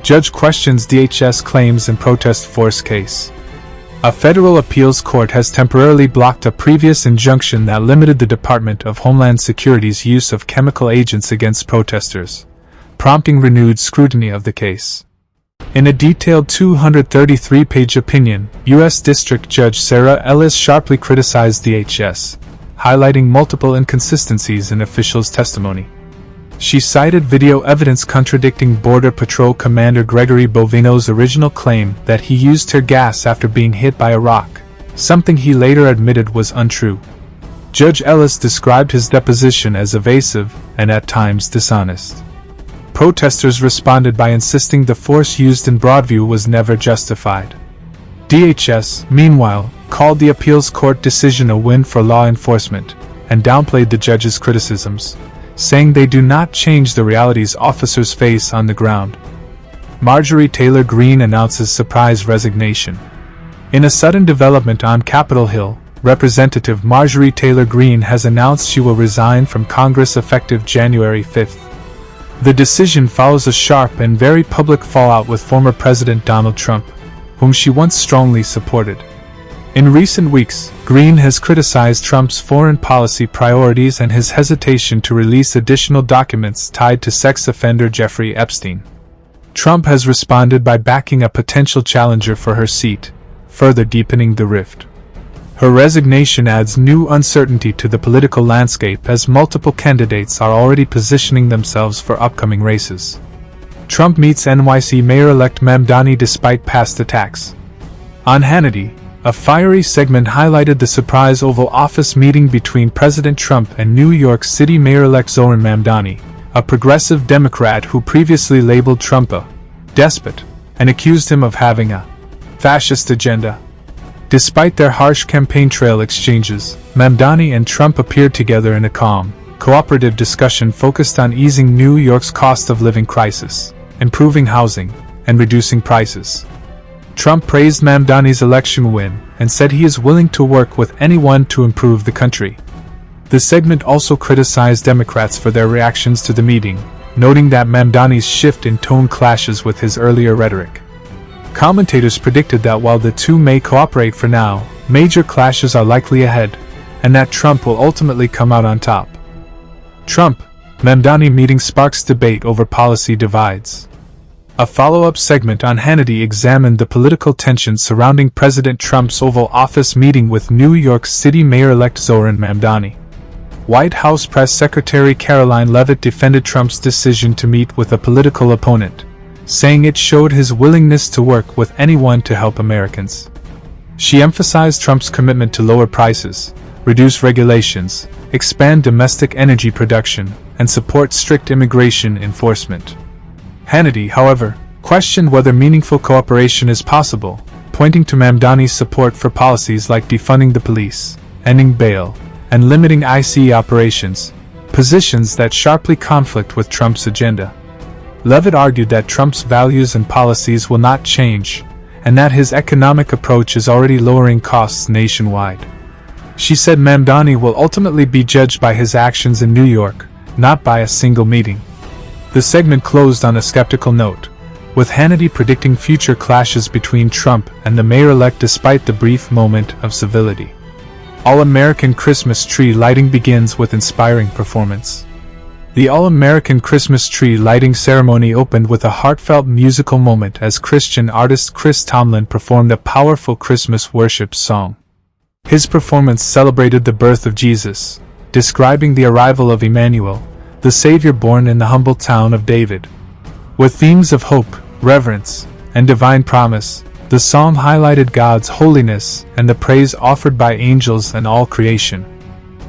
Judge questions DHS claims in protest force case. A federal appeals court has temporarily blocked a previous injunction that limited the Department of Homeland Security's use of chemical agents against protesters, prompting renewed scrutiny of the case. In a detailed 233-page opinion, U.S. District Judge Sarah Ellis sharply criticized DHS, highlighting multiple inconsistencies in officials' testimony. She cited video evidence contradicting Border Patrol Commander Gregory Bovino's original claim that he used tear gas after being hit by a rock, something he later admitted was untrue. Judge Ellis described his deposition as evasive and at times dishonest. Protesters responded by insisting the force used in Broadview was never justified. DHS, meanwhile, called the appeals court decision a win for law enforcement and downplayed the judge's criticisms, saying they do not change the realities officers face on the ground. Marjorie Taylor Greene announces surprise resignation. In a sudden development on Capitol Hill, Representative Marjorie Taylor Greene has announced she will resign from Congress effective January 5. The decision follows a sharp and very public fallout with former President Donald Trump, whom she once strongly supported. In recent weeks, Greene has criticized Trump's foreign policy priorities and his hesitation to release additional documents tied to sex offender Jeffrey Epstein. Trump has responded by backing a potential challenger for her seat, further deepening the rift. Her resignation adds new uncertainty to the political landscape as multiple candidates are already positioning themselves for upcoming races. Trump meets NYC Mayor-elect Mamdani despite past attacks. On Hannity, a fiery segment highlighted the surprise Oval Office meeting between President Trump and New York City Mayor-elect Zohran Mamdani, a progressive Democrat who previously labeled Trump a despot and accused him of having a fascist agenda. Despite their harsh campaign trail exchanges, Mamdani and Trump appeared together in a calm, cooperative discussion focused on easing New York's cost of living crisis, improving housing, and reducing prices. Trump praised Mamdani's election win and said he is willing to work with anyone to improve the country. The segment also criticized Democrats for their reactions to the meeting, noting that Mamdani's shift in tone clashes with his earlier rhetoric. Commentators predicted that while the two may cooperate for now, major clashes are likely ahead, and that Trump will ultimately come out on top. Trump-Mamdani meeting sparks debate over policy divides. A follow-up segment on Hannity examined the political tensions surrounding President Trump's Oval Office meeting with New York City Mayor-elect Zohran Mamdani. White House Press Secretary Karoline Leavitt defended Trump's decision to meet with a political opponent, saying it showed his willingness to work with anyone to help Americans. She emphasized Trump's commitment to lower prices, reduce regulations, expand domestic energy production, and support strict immigration enforcement. Hannity, however, questioned whether meaningful cooperation is possible, pointing to Mamdani's support for policies like defunding the police, ending bail, and limiting ICE operations, positions that sharply conflict with Trump's agenda. Leavitt argued that Trump's values and policies will not change, and that his economic approach is already lowering costs nationwide. She said Mamdani will ultimately be judged by his actions in New York, not by a single meeting. The segment closed on a skeptical note, with Hannity predicting future clashes between Trump and the mayor-elect despite the brief moment of civility. All-American Christmas tree lighting begins with inspiring performance. The All-American Christmas tree lighting ceremony opened with a heartfelt musical moment as Christian artist Chris Tomlin performed a powerful Christmas worship song. His performance celebrated the birth of Jesus, describing the arrival of Emmanuel, the Savior born in the humble town of David. With themes of hope, reverence, and divine promise, the psalm highlighted God's holiness and the praise offered by angels and all creation.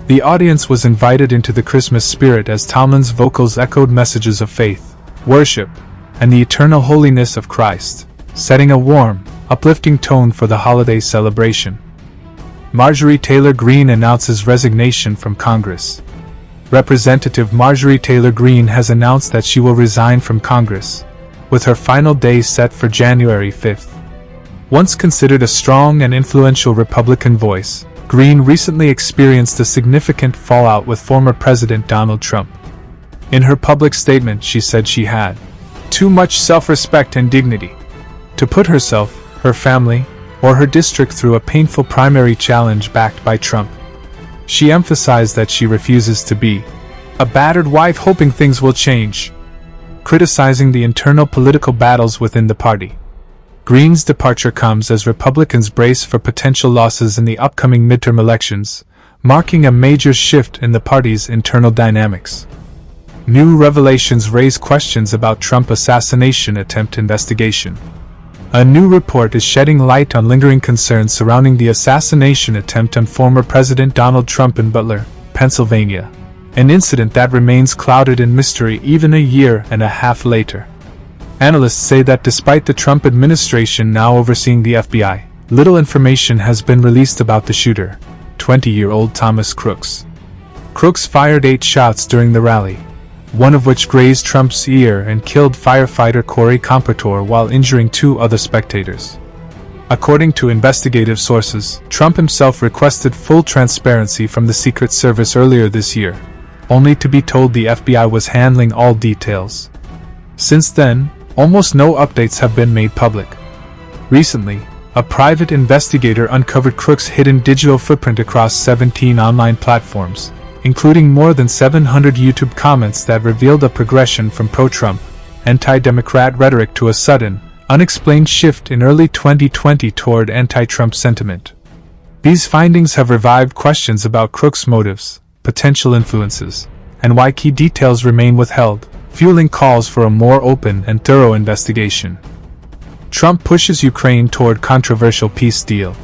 The audience was invited into the Christmas spirit as Tomlin's vocals echoed messages of faith, worship, and the eternal holiness of Christ, setting a warm, uplifting tone for the holiday celebration. Marjorie Taylor Greene announces resignation from Congress. Representative Marjorie Taylor Greene has announced that she will resign from Congress, with her final day set for January 5. Once considered a strong and influential Republican voice, Greene recently experienced a significant fallout with former President Donald Trump. In her public statement, she said she had too much self-respect and dignity to put herself, her family, or her district through a painful primary challenge backed by Trump. She emphasized that she refuses to be a battered wife hoping things will change, criticizing the internal political battles within the party. Greene's departure comes as Republicans brace for potential losses in the upcoming midterm elections, marking a major shift in the party's internal dynamics. New revelations raise questions about Trump assassination attempt investigation. A new report is shedding light on lingering concerns surrounding the assassination attempt on former President Donald Trump in Butler, Pennsylvania, an incident that remains clouded in mystery even a year and a half later. Analysts say that despite the Trump administration now overseeing the FBI, little information has been released about the shooter, 20-year-old Thomas Crooks. Crooks fired 8 shots during the rally, one of which grazed Trump's ear and killed firefighter Corey Compertor while injuring 2 other spectators. According to investigative sources, Trump himself requested full transparency from the Secret Service earlier this year, only to be told the FBI was handling all details. Since then, almost no updates have been made public. Recently, a private investigator uncovered Crooks' hidden digital footprint across 17 online platforms, including more than 700 YouTube comments that revealed a progression from pro-Trump, anti-Democrat rhetoric to a sudden, unexplained shift in early 2020 toward anti-Trump sentiment. These findings have revived questions about Crooks' motives, potential influences, and why key details remain withheld, fueling calls for a more open and thorough investigation. Trump pushes Ukraine toward controversial peace deal.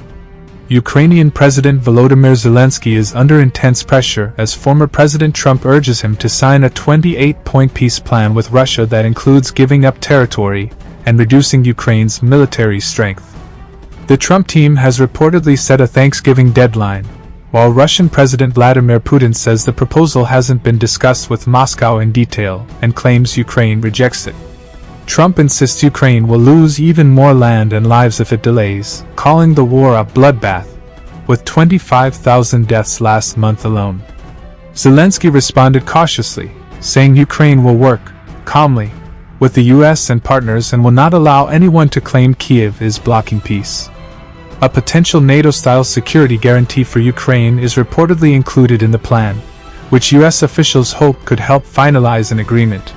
Ukrainian President Volodymyr Zelensky is under intense pressure as former President Trump urges him to sign a 28-point peace plan with Russia that includes giving up territory and reducing Ukraine's military strength. The Trump team has reportedly set a Thanksgiving deadline, while Russian President Vladimir Putin says the proposal hasn't been discussed with Moscow in detail and claims Ukraine rejects it. Trump insists Ukraine will lose even more land and lives if it delays, calling the war a bloodbath, with 25,000 deaths last month alone. Zelensky responded cautiously, saying Ukraine will work, calmly, with the US and partners and will not allow anyone to claim Kyiv is blocking peace. A potential NATO-style security guarantee for Ukraine is reportedly included in the plan, which US officials hope could help finalize an agreement.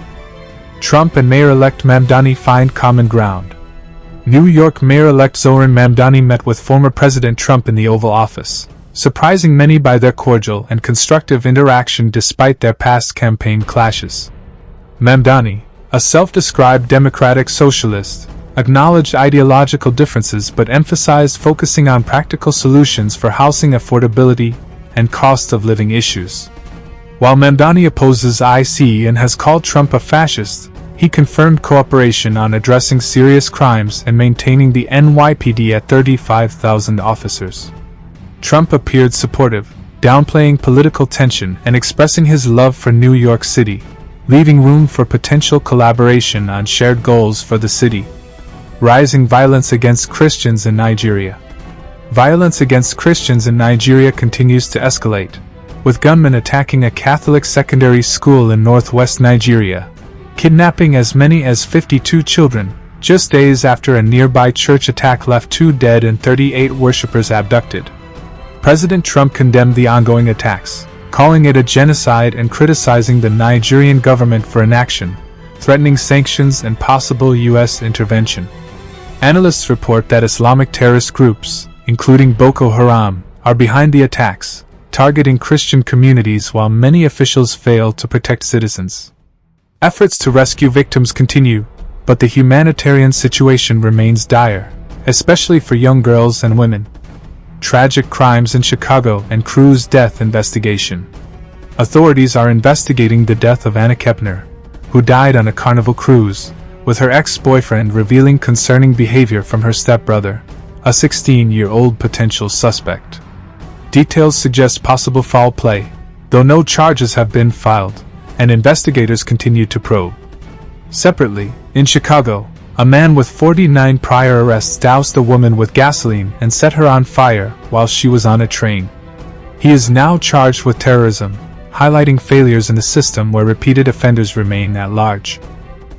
Trump and Mayor-elect Mamdani find common ground. New York Mayor-elect Zohran Mamdani met with former President Trump in the Oval Office, surprising many by their cordial and constructive interaction despite their past campaign clashes. Mamdani, a self-described democratic socialist, acknowledged ideological differences but emphasized focusing on practical solutions for housing affordability and cost of living issues. While Mamdani opposes IC and has called Trump a fascist, he confirmed cooperation on addressing serious crimes and maintaining the NYPD at 35,000 officers. Trump appeared supportive, downplaying political tension and expressing his love for New York City, leaving room for potential collaboration on shared goals for the city. Rising violence against Christians in Nigeria. Violence against Christians in Nigeria continues to escalate, with gunmen attacking a Catholic secondary school in northwest Nigeria, kidnapping as many as 52 children, just days after a nearby church attack left 2 dead and 38 worshippers abducted. President Trump condemned the ongoing attacks, calling it a genocide and criticizing the Nigerian government for inaction, threatening sanctions and possible U.S. intervention. Analysts report that Islamic terrorist groups, including Boko Haram, are behind the attacks, targeting Christian communities while many officials fail to protect citizens. Efforts to rescue victims continue, but the humanitarian situation remains dire, especially for young girls and women. Tragic crimes in Chicago and Cruz death investigation. Authorities are investigating the death of Anna Kepner, who died on a Carnival cruise, with her ex-boyfriend revealing concerning behavior from her stepbrother, a 16-year-old potential suspect. Details suggest possible foul play, though no charges have been filed, and investigators continue to probe. Separately, in Chicago, a man with 49 prior arrests doused a woman with gasoline and set her on fire while she was on a train. He is now charged with terrorism, highlighting failures in the system where repeated offenders remain at large.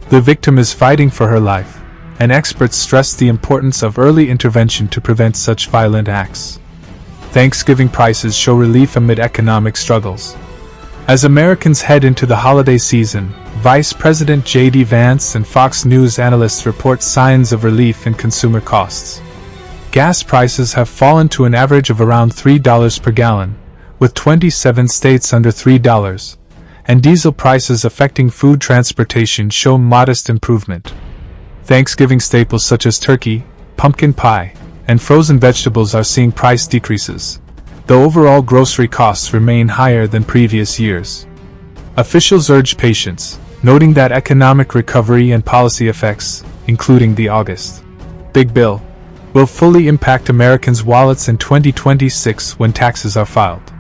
The victim is fighting for her life, and experts stress the importance of early intervention to prevent such violent acts. Thanksgiving prices show relief amid economic struggles. As Americans head into the holiday season, Vice President J.D. Vance and Fox News analysts report signs of relief in consumer costs. Gas prices have fallen to an average of around $3 per gallon, with 27 states under $3, and diesel prices affecting food transportation show modest improvement. Thanksgiving staples such as turkey, pumpkin pie, and frozen vegetables are seeing price decreases, though overall grocery costs remain higher than previous years. Officials urge patience, noting that economic recovery and policy effects, including the August Big Bill, will fully impact Americans' wallets in 2026 when taxes are filed.